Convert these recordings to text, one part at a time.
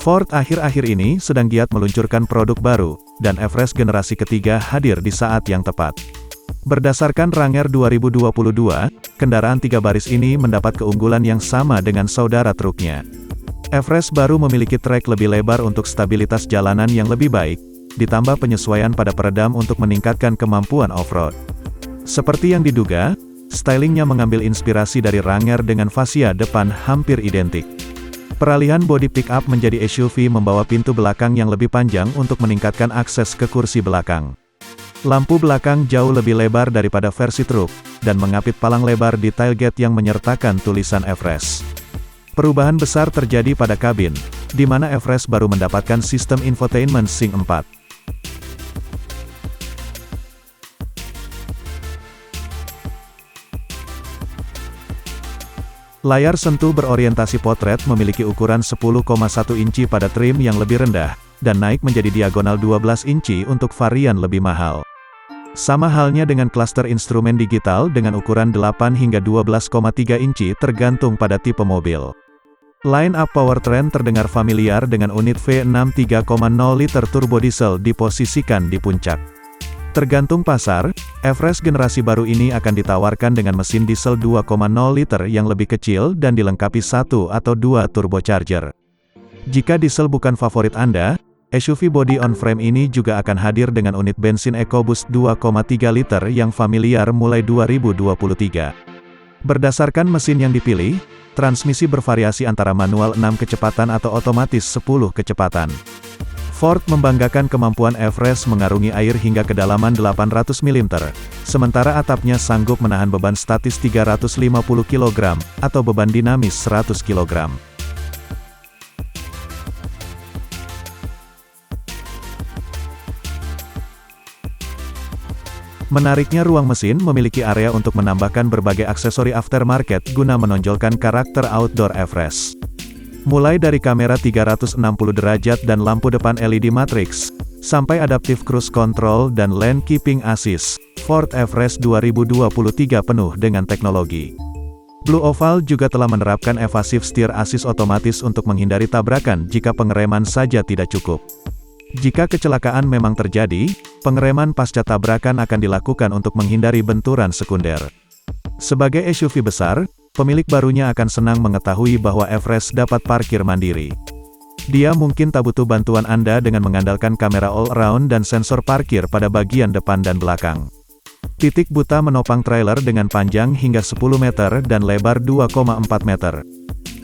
Ford akhir-akhir ini sedang giat meluncurkan produk baru, dan Everest generasi ketiga hadir di saat yang tepat. Berdasarkan Ranger 2022, kendaraan 3 baris ini mendapat keunggulan yang sama dengan saudara truknya. Everest baru memiliki trek lebih lebar untuk stabilitas jalanan yang lebih baik, ditambah penyesuaian pada peredam untuk meningkatkan kemampuan off-road. Seperti yang diduga, stylingnya mengambil inspirasi dari Ranger dengan fascia depan hampir identik. Peralihan bodi pick-up menjadi SUV membawa pintu belakang yang lebih panjang untuk meningkatkan akses ke kursi belakang. Lampu belakang jauh lebih lebar daripada versi truk, dan mengapit palang lebar di tailgate yang menyertakan tulisan Everest. Perubahan besar terjadi pada kabin, di mana Everest baru mendapatkan sistem infotainment SYNC 4. Layar sentuh berorientasi potret memiliki ukuran 10,1 inci pada trim yang lebih rendah, dan naik menjadi diagonal 12 inci untuk varian lebih mahal. Sama halnya dengan klaster instrumen digital dengan ukuran 8 hingga 12,3 inci tergantung pada tipe mobil. Line-up powertrain terdengar familiar dengan unit V6 3,0 liter turbo diesel diposisikan di puncak. Tergantung pasar, Everest generasi baru ini akan ditawarkan dengan mesin diesel 2,0 liter yang lebih kecil dan dilengkapi 1 atau 2 turbocharger. Jika diesel bukan favorit Anda, SUV body on frame ini juga akan hadir dengan unit bensin EcoBoost 2,3 liter yang familiar mulai 2023. Berdasarkan mesin yang dipilih, transmisi bervariasi antara manual 6 kecepatan atau otomatis 10 kecepatan. Ford membanggakan kemampuan Everest mengarungi air hingga kedalaman 800 mm, sementara atapnya sanggup menahan beban statis 350 kg, atau beban dinamis 100 kg. Menariknya ruang mesin memiliki area untuk menambahkan berbagai aksesori aftermarket guna menonjolkan karakter outdoor Everest. Mulai dari kamera 360 derajat dan lampu depan LED matrix, sampai adaptive cruise control dan lane keeping assist, Ford Everest 2023 penuh dengan teknologi. Blue Oval juga telah menerapkan evasive steer assist otomatis untuk menghindari tabrakan jika pengereman saja tidak cukup. Jika kecelakaan memang terjadi, pengereman pasca tabrakan akan dilakukan untuk menghindari benturan sekunder. Sebagai SUV besar, pemilik barunya akan senang mengetahui bahwa Everest dapat parkir mandiri. Dia mungkin tak butuh bantuan Anda dengan mengandalkan kamera all-around dan sensor parkir pada bagian depan dan belakang. Titik buta menopang trailer dengan panjang hingga 10 meter dan lebar 2,4 meter.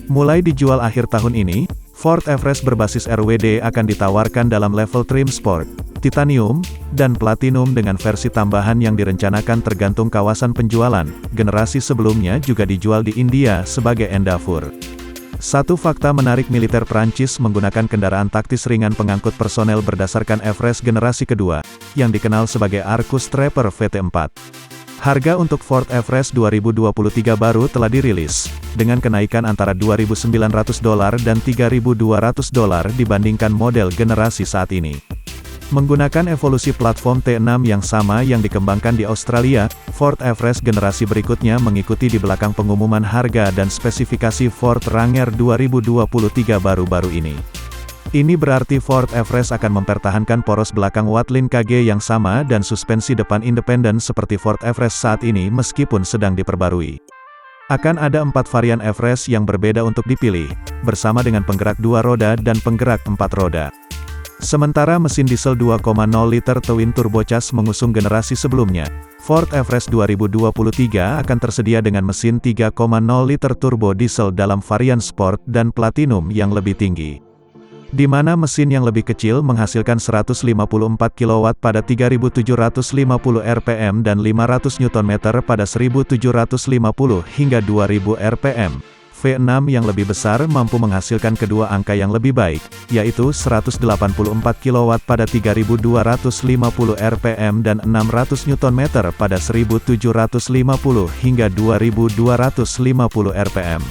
Mulai dijual akhir tahun ini, Ford Everest berbasis RWD akan ditawarkan dalam level trim Sport, Titanium, dan Platinum dengan versi tambahan yang direncanakan tergantung kawasan penjualan. Generasi sebelumnya juga dijual di India sebagai Endeavour. Satu fakta menarik, militer Prancis menggunakan kendaraan taktis ringan pengangkut personel berdasarkan Everest generasi kedua, yang dikenal sebagai Arcus Trapper VT4. Harga untuk Ford Everest 2023 baru telah dirilis, dengan kenaikan antara $2.900 dan $3.200 dibandingkan model generasi saat ini. Menggunakan evolusi platform T6 yang sama yang dikembangkan di Australia, Ford Everest generasi berikutnya mengikuti di belakang pengumuman harga dan spesifikasi Ford Ranger 2023 baru-baru ini. Ini berarti Ford Everest akan mempertahankan poros belakang Wattlin KG yang sama dan suspensi depan independen seperti Ford Everest saat ini meskipun sedang diperbarui. Akan ada 4 varian Everest yang berbeda untuk dipilih, bersama dengan penggerak 2 roda dan penggerak 4 roda. Sementara mesin diesel 2,0 liter twin turbocharged mengusung generasi sebelumnya, Ford Everest 2023 akan tersedia dengan mesin 3,0 liter turbo diesel dalam varian Sport dan Platinum yang lebih tinggi. Di mana mesin yang lebih kecil menghasilkan 154 kW pada 3.750 rpm dan 500 Nm pada 1.750 hingga 2.000 rpm. V6 yang lebih besar mampu menghasilkan kedua angka yang lebih baik, yaitu 184 kW pada 3.250 rpm dan 600 Nm pada 1.750 hingga 2.250 rpm.